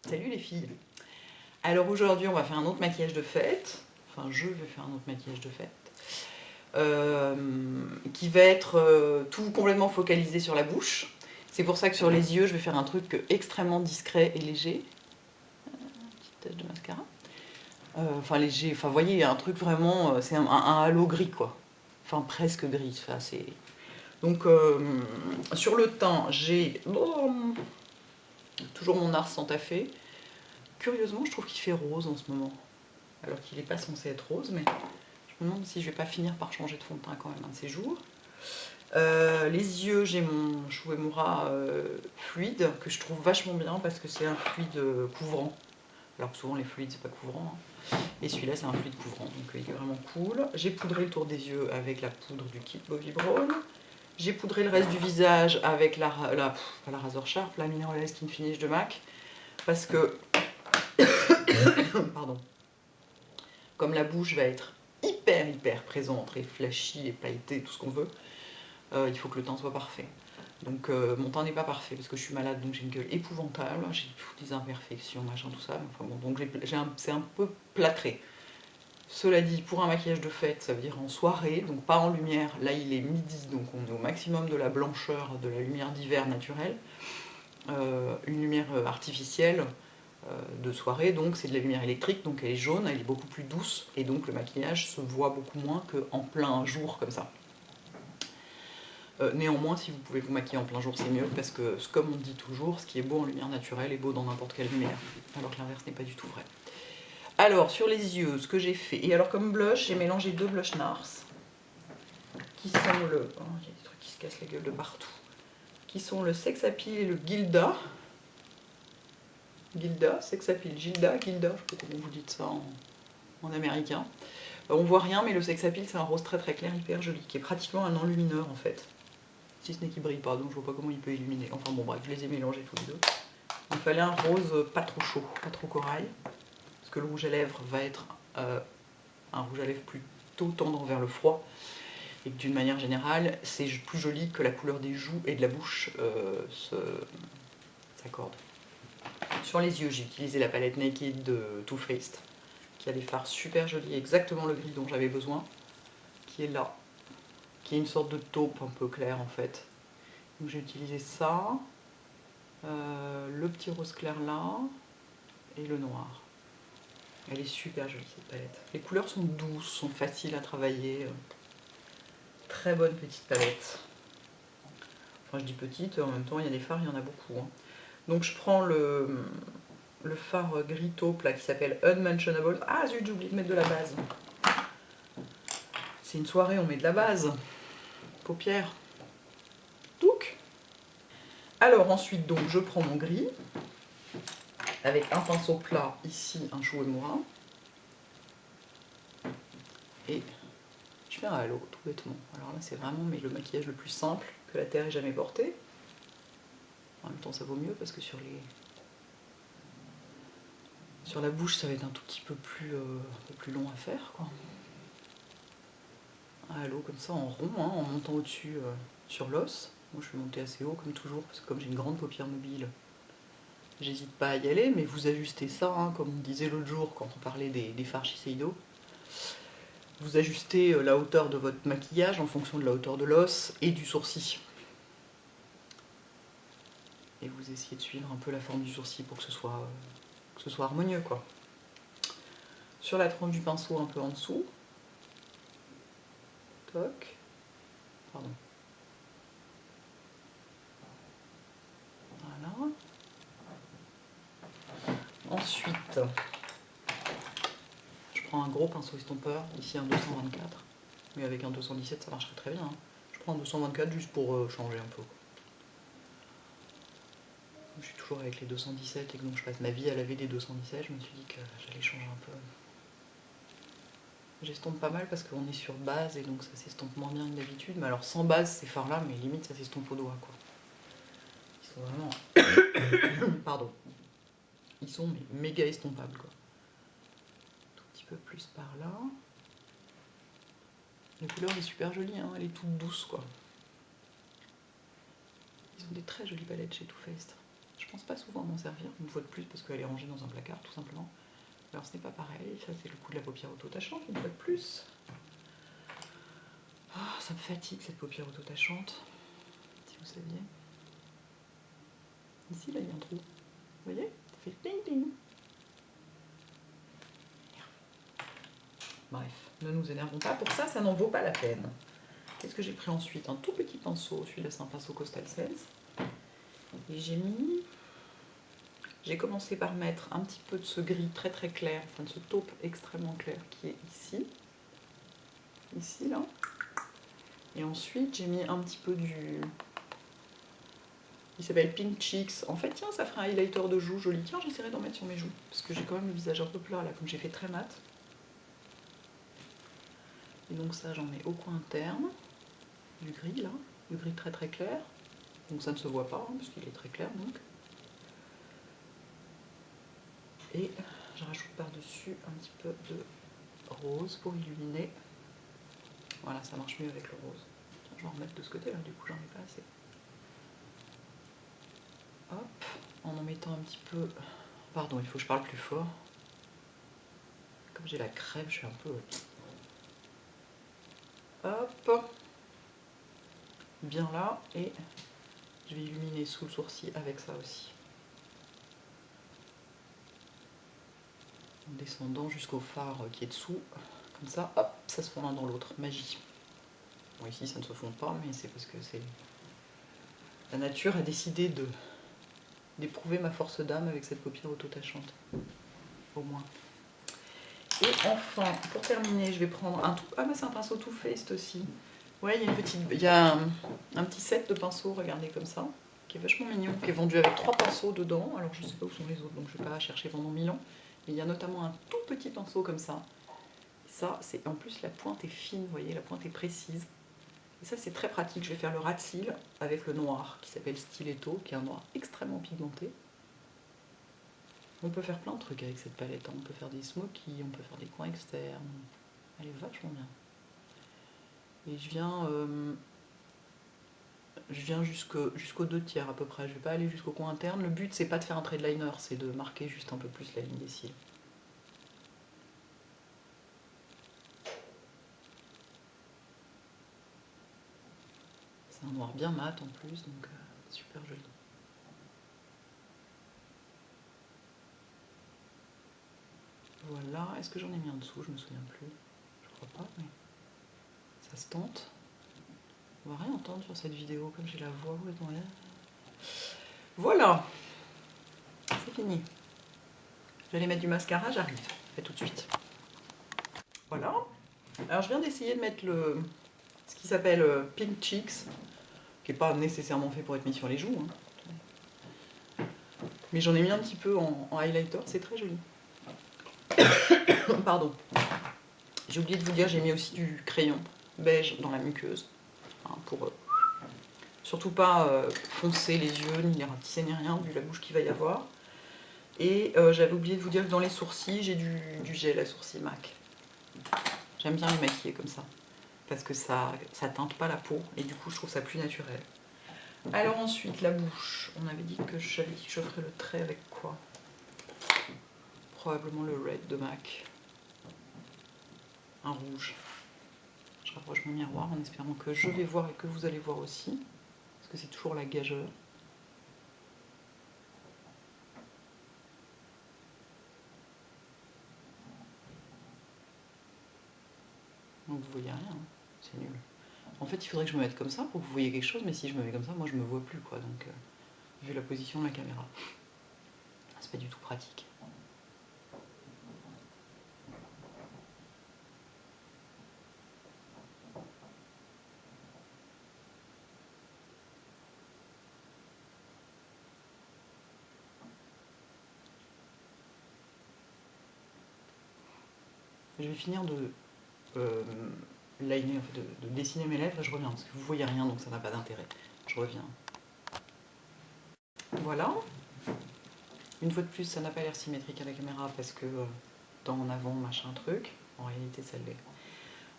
Salut les filles. Alors aujourd'hui on va faire un autre maquillage de fête. Enfin je vais faire un autre maquillage de fête. Qui va être tout complètement focalisé sur la bouche. C'est pour ça que sur les yeux je vais faire un truc extrêmement discret et léger. Petite tache de mascara. Enfin léger, enfin vous voyez, il y a un truc vraiment, c'est un halo gris quoi. Enfin presque gris. Enfin, c'est... Donc sur le teint j'ai toujours mon Ars Santa Fe. Curieusement je trouve qu'il fait rose en ce moment. Alors qu'il n'est pas censé être rose, mais je me demande si je vais pas finir par changer de fond de teint quand même un de ces jours. Les yeux, j'ai mon Shu Uemura fluide que je trouve vachement bien parce que c'est un fluide couvrant. Alors que souvent les fluides c'est pas couvrant. Hein. Et celui-là c'est un fluide couvrant, donc il est vraiment cool. J'ai poudré le tour des yeux avec la poudre du kit Bobbi Brown. J'ai poudré le reste du visage avec la Razor Sharp, la Mineral Skin Finish de MAC. Parce que... Pardon. Comme la bouche va être hyper présente et flashy et pailletée, tout ce qu'on veut, il faut que le teint soit parfait. Donc mon teint n'est pas parfait parce que je suis malade, donc j'ai une gueule épouvantable, j'ai des imperfections, machin, tout ça. Enfin bon, donc c'est un peu plâtré. Cela dit, pour un maquillage de fête, ça veut dire en soirée, donc pas en lumière. Là il est midi, donc on est au maximum de la blancheur, de la lumière d'hiver naturelle. Une lumière artificielle, de soirée, donc c'est de la lumière électrique, donc elle est jaune, elle est beaucoup plus douce, et donc le maquillage se voit beaucoup moins qu'en plein jour comme ça. Néanmoins, si vous pouvez vous maquiller en plein jour, c'est mieux, parce que comme on dit toujours, ce qui est beau en lumière naturelle est beau dans n'importe quelle lumière, alors que l'inverse n'est pas du tout vrai. Alors, sur les yeux, ce que j'ai fait, et alors comme blush, j'ai mélangé deux blush NARS, qui sont le... Oh, il y a des trucs qui se cassent la gueule de partout. Qui sont le Sex Appeal et le Gilda. Gilda, Sex Appeal, Gilda, je sais pas comment vous dites ça en américain. On voit rien, mais le Sex Appeal c'est un rose très clair, hyper joli, qui est pratiquement un enlumineur en fait. Si ce n'est qu'il brille pas, donc je vois pas comment il peut illuminer. Enfin bon bref, je les ai mélangés tous les deux. Il fallait un rose pas trop chaud, pas trop corail, parce que le rouge à lèvres va être un rouge à lèvres plutôt tendant vers le froid, et que d'une manière générale, c'est plus joli que la couleur des joues et de la bouche s'accorde. Sur les yeux, j'ai utilisé la palette Naked de Too Faced, qui a des fards super jolis, exactement le gris dont j'avais besoin, qui est là, qui est une sorte de taupe un peu claire en fait. Donc j'ai utilisé ça, le petit rose clair là, et le noir. Elle est super jolie cette palette. Les couleurs sont douces, sont faciles à travailler. Très bonne petite palette. Enfin je dis petite, en même temps il y a des fards, il y en a beaucoup. Hein. Donc je prends le fard gris taupe là qui s'appelle Unmentionable. Ah zut, j'ai oublié de mettre de la base. C'est une soirée, on met de la base. Paupières. Touc. Alors ensuite, donc, je prends mon gris avec un pinceau plat, ici un Shu Uemura. Et je fais un halo, tout bêtement. Alors là, c'est vraiment le maquillage le plus simple que la Terre ait jamais porté. En même temps, ça vaut mieux parce que sur la bouche, ça va être un tout petit peu plus long à faire, quoi. Un halo comme ça en rond, hein, en montant au-dessus sur l'os. Moi, je vais monter assez haut comme toujours parce que comme j'ai une grande paupière mobile, j'hésite pas à y aller, mais vous ajustez ça, hein, comme on disait l'autre jour quand on parlait des fards Shiseido. Vous ajustez la hauteur de votre maquillage en fonction de la hauteur de l'os et du sourcil. Et vous essayez de suivre un peu la forme du sourcil pour que ce soit harmonieux, quoi. Sur la tranche du pinceau un peu en dessous. Toc. Pardon. Voilà. Ensuite, je prends un gros pinceau estompeur, ici un 224, mais avec un 217 ça marcherait très bien. Hein. Je prends un 224 juste pour changer un peu. Je suis toujours avec les 217 et que donc je passe ma vie à laver des 217, je me suis dit que j'allais changer un peu. J'estompe pas mal parce qu'on est sur base et donc ça s'estompe moins bien que d'habitude, mais alors sans base ces fards là, mais limite ça s'estompe au doigt, quoi. Ils sont vraiment... Pardon. Ils sont méga estompables, quoi. Un tout petit peu plus par là. La couleur est super jolie, hein, elle est toute douce, quoi. Ils ont des très jolies palettes chez Too Faced. Je pense pas souvent m'en servir, une fois de plus, parce qu'elle est rangée dans un placard, tout simplement. Alors ce n'est pas pareil, ça c'est le coup de la paupière auto-tâchante, une fois de plus. Oh, ça me fatigue cette paupière auto-tâchante, si vous saviez. Ici, là, il y a un trou. Vous voyez? Ça fait ping ping. Bref, ne nous énervons pas. Pour ça, ça n'en vaut pas la peine. Qu'est-ce que j'ai pris ensuite? Un tout petit pinceau. Celui-là, c'est un pinceau Coastal 16. Et j'ai commencé par mettre un petit peu de ce gris très très clair, enfin de ce taupe extrêmement clair qui est ici. Ici, là. Et ensuite, j'ai mis un petit peu du... Il s'appelle Pink Cheeks. En fait, tiens, ça fera un highlighter de joues joli. Tiens, j'essaierai d'en mettre sur mes joues. Parce que j'ai quand même le visage un peu plat, là, comme j'ai fait très mat. Et donc ça, j'en mets au coin interne. Du gris, là. Du gris très très clair. Donc ça ne se voit pas, hein, parce qu'il est très clair, donc. Et je rajoute par-dessus un petit peu de rose pour illuminer. Voilà, ça marche mieux avec le rose. Tiens, je vais en remettre de ce côté-là, du coup, j'en ai pas assez. Hop, en mettant un petit peu... Pardon, il faut que je parle plus fort. Comme j'ai la crève, je suis un peu... Hop, bien là, et je vais illuminer sous le sourcil avec ça aussi. En descendant jusqu'au phare qui est dessous, comme ça, hop, ça se fond l'un dans l'autre, magie. Bon, ici ça ne se fond pas, mais c'est parce que c'est... La nature a décidé d'éprouver ma force d'âme avec cette paupière auto-tâchante, au moins. Et enfin, pour terminer, je vais prendre un tout... Ah bah c'est un pinceau Too Faced aussi. Ouais, il y a un petit set de pinceaux, regardez comme ça, qui est vachement mignon, qui est vendu avec 3 pinceaux dedans. Alors je sais pas où sont les autres, donc je vais pas chercher pendant 1000 ans. Mais il y a notamment un tout petit pinceau comme ça. Ça, c'est en plus la pointe est fine, vous voyez, la pointe est précise. Et ça, c'est très pratique. Je vais faire le ras de cils avec le noir qui s'appelle Stiletto, qui est un noir extrêmement pigmenté. On peut faire plein de trucs avec cette palette. On peut faire des smokies, on peut faire des coins externes. Elle est vachement bien. Et je viens jusqu'aux 2/3 à peu près. Je vais pas aller jusqu'au coin interne. Le but, c'est pas de faire un trait de liner, c'est de marquer juste un peu plus la ligne des cils. C'est un noir bien mat en plus, donc super joli. Voilà, est-ce que j'en ai mis en dessous? Je me souviens plus. Je crois pas, mais ça se tente. On va rien entendre sur cette vidéo, comme j'ai la voix complètement... Voilà, c'est fini. Je vais aller mettre du mascara, j'arrive. Je fais tout de suite. Voilà. Alors je viens d'essayer de mettre ce qui s'appelle Pink Cheeks, qui n'est pas nécessairement fait pour être mis sur les joues. Hein. Mais j'en ai mis un petit peu en highlighter, c'est très joli. Pardon. J'ai oublié de vous dire, j'ai mis aussi du crayon beige dans la muqueuse. Hein, pour surtout pas foncer les yeux, ni les ratisser, ni rien, vu la bouche qu'il va y avoir. Et j'avais oublié de vous dire que dans les sourcils, j'ai du gel à sourcils MAC. J'aime bien les maquiller comme ça, parce que ça teinte pas la peau, et du coup je trouve ça plus naturel. Alors ensuite, la bouche. On avait dit que j'avais dit que je ferais le trait avec quoi? Probablement le Red de MAC. Un rouge. Je rapproche mon miroir en espérant que je vais voir et que vous allez voir aussi, parce que c'est toujours la gageure. Donc vous voyez rien, hein. C'est nul. En fait, il faudrait que je me mette comme ça pour que vous voyez quelque chose, mais si je me mets comme ça, moi je me vois plus, quoi. Donc, vu la position de la caméra, c'est pas du tout pratique. Je vais finir de liner, en fait, de dessiner mes lèvres et je reviens, parce que vous voyez rien, donc ça n'a pas d'intérêt. Je reviens. Voilà. Une fois de plus, ça n'a pas l'air symétrique à la caméra parce que temps en avant, machin truc. En réalité, ça l'est.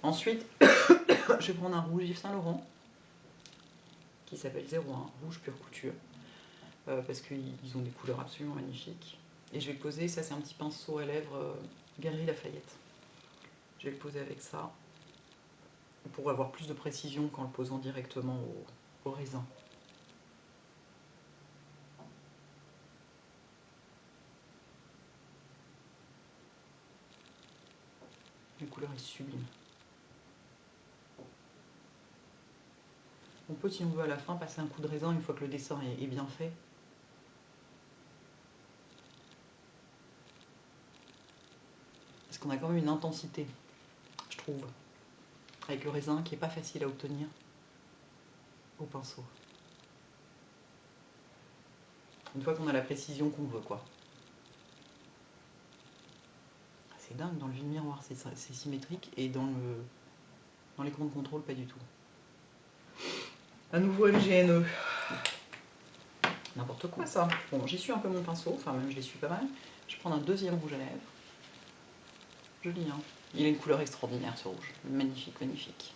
Ensuite, je vais prendre un rouge Yves Saint Laurent qui s'appelle 01, rouge pure couture. parce qu'ils ont des couleurs absolument magnifiques. Et je vais le poser, ça c'est un petit pinceau à lèvres Galeries Lafayette. Je vais le poser avec ça pour avoir plus de précision qu'en le posant directement au raisin. La couleur est sublime. On peut, si on veut, à la fin, passer un coup de raisin une fois que le dessin est bien fait. Parce qu'on a quand même une intensité, je trouve, avec le raisin qui n'est pas facile à obtenir au pinceau. Une fois qu'on a la précision qu'on veut, quoi. C'est dingue, dans le vide-miroir, c'est symétrique, et dans l'écran de contrôle, pas du tout. À nouveau MGNE. N'importe quoi, ça. Bon, j'essuie un peu mon pinceau, enfin même je l'essuie pas mal. Je vais prendre un deuxième rouge à lèvres. Joli, hein. Il a une couleur extraordinaire, ce rouge. Magnifique, magnifique.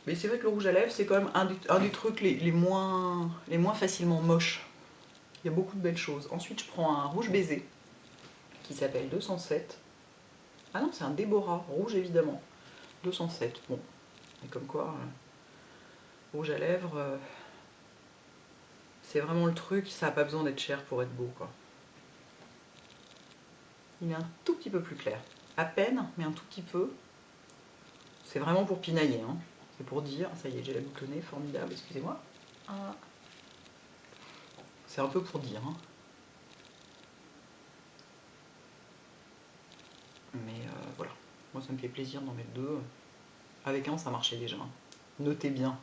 Mais c'est vrai que le rouge à lèvres, c'est quand même un des trucs les moins facilement moches. Il y a beaucoup de belles choses. Ensuite, je prends un rouge baiser, qui s'appelle 207. Ah non, c'est un Déborah, rouge évidemment. 207, bon. Et comme quoi, rouge à lèvres, c'est vraiment le truc, ça n'a pas besoin d'être cher pour être beau, quoi. Il est un tout petit peu plus clair. À peine, mais un tout petit peu. C'est vraiment pour pinailler, hein. C'est pour dire, ça y est, j'ai la boucle au nez, formidable, excusez-moi. Ah. C'est un peu pour dire, hein. Mais voilà, moi ça me fait plaisir d'en mettre deux. Avec un, ça marchait déjà. Notez bien.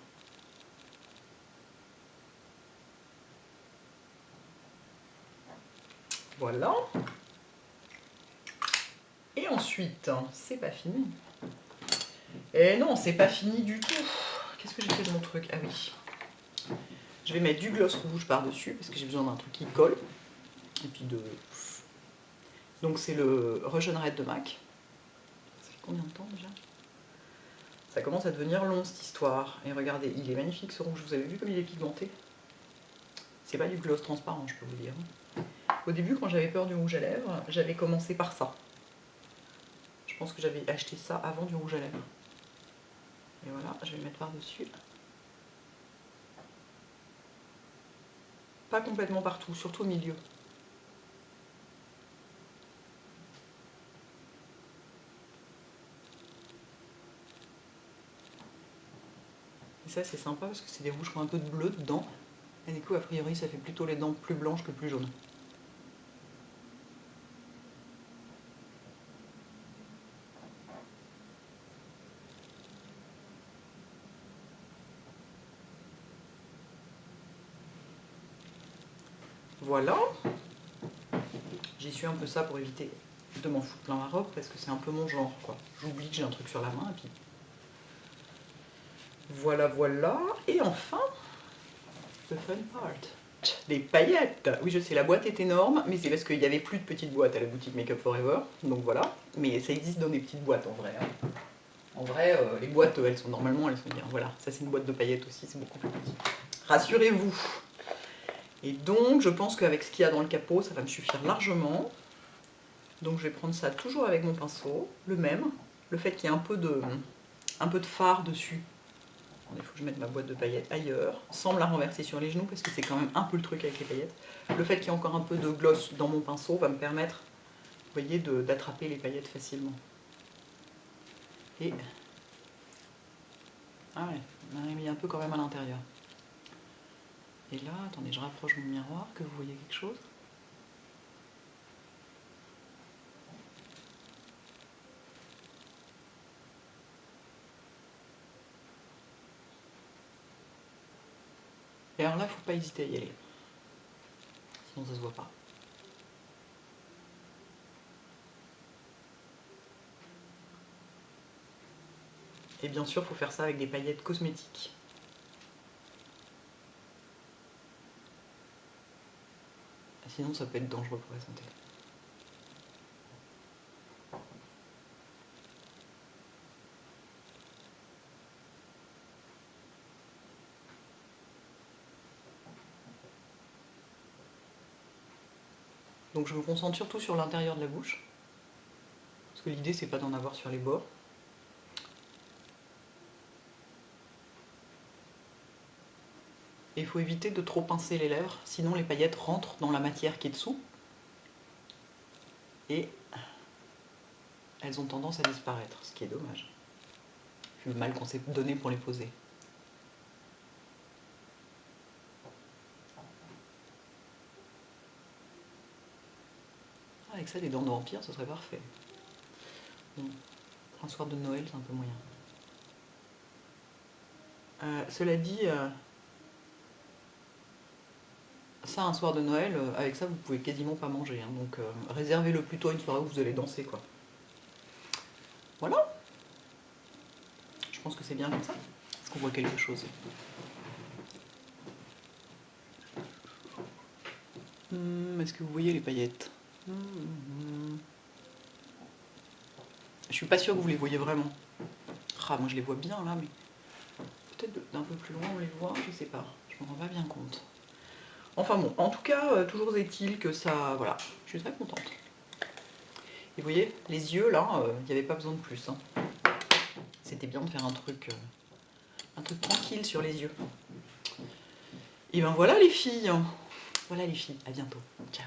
Voilà. Et ensuite, c'est pas fini. Et non, c'est pas fini du tout. Qu'est-ce que j'ai fait de mon truc? Ah oui. Je vais mettre du gloss rouge par-dessus, parce que j'ai besoin d'un truc qui colle. Et puis de... Donc c'est le Russian Red de MAC. Ça fait combien de temps déjà? Ça commence à devenir long cette histoire. Et regardez, il est magnifique ce rouge. Vous avez vu comme il est pigmenté? C'est pas du gloss transparent, je peux vous dire. Au début, quand j'avais peur du rouge à lèvres, j'avais commencé par ça. Je pense que j'avais acheté ça avant du rouge à lèvres. Et voilà, je vais le mettre par-dessus. Pas complètement partout, surtout au milieu. Et ça, c'est sympa parce que c'est des rouges qui ont un peu de bleu dedans. Et du coup, a priori, ça fait plutôt les dents plus blanches que plus jaunes. Voilà. J'essuie un peu ça pour éviter de m'en foutre plein la robe parce que c'est un peu mon genre, quoi. J'oublie que j'ai un truc sur la main et puis... Voilà, voilà. Et enfin, the fun part. Des paillettes. Oui, je sais, la boîte est énorme, mais c'est parce qu'il n'y avait plus de petites boîtes à la boutique Make Up Forever. Donc voilà. Mais ça existe dans des petites boîtes en vrai. Hein. En vrai, les boîtes, elles sont bien. Voilà, ça c'est une boîte de paillettes aussi, c'est beaucoup plus petit. Rassurez-vous. Et donc, je pense qu'avec ce qu'il y a dans le capot, ça va me suffire largement. Donc je vais prendre ça toujours avec mon pinceau, le même. Le fait qu'il y ait un peu de fard dessus. Il faut que je mette ma boîte de paillettes ailleurs, sans me la renverser sur les genoux, parce que c'est quand même un peu le truc avec les paillettes. Le fait qu'il y ait encore un peu de gloss dans mon pinceau va me permettre, vous voyez, d'attraper les paillettes facilement. Et... ah ouais, on en a mis un peu quand même à l'intérieur. Et là, attendez, je rapproche mon miroir, que vous voyez quelque chose. Et alors là, faut pas hésiter à y aller. Sinon ça se voit pas. Et bien sûr, il faut faire ça avec des paillettes cosmétiques. Sinon, ça peut être dangereux pour la santé. Donc je me concentre surtout sur l'intérieur de la bouche. Parce que l'idée, c'est pas d'en avoir sur les bords. Et il faut éviter de trop pincer les lèvres, sinon les paillettes rentrent dans la matière qui est dessous. Et elles ont tendance à disparaître, ce qui est dommage. Vu le mal qu'on s'est donné pour les poser. Avec ça, les dents de vampire, ce serait parfait. Bon. Un soir de Noël, c'est un peu moyen. Cela dit, ça, un soir de Noël, avec ça, vous pouvez quasiment pas manger. Hein, donc, réservez-le plutôt à une soirée où vous allez danser, quoi. Voilà. Je pense que c'est bien comme ça. Est-ce qu'on voit quelque chose? Est-ce que vous voyez les paillettes? Je suis pas sûre que vous les voyez vraiment. Ah, moi je les vois bien là, mais peut-être d'un peu plus loin on les voit, je sais pas. Je m'en rends pas bien compte. Enfin bon, en tout cas, toujours est-il que ça... Voilà, je suis très contente. Et vous voyez, les yeux là, il n'y avait pas besoin de plus. Hein. C'était bien de faire un truc tranquille sur les yeux. Et ben voilà les filles. Voilà les filles, à bientôt. Ciao.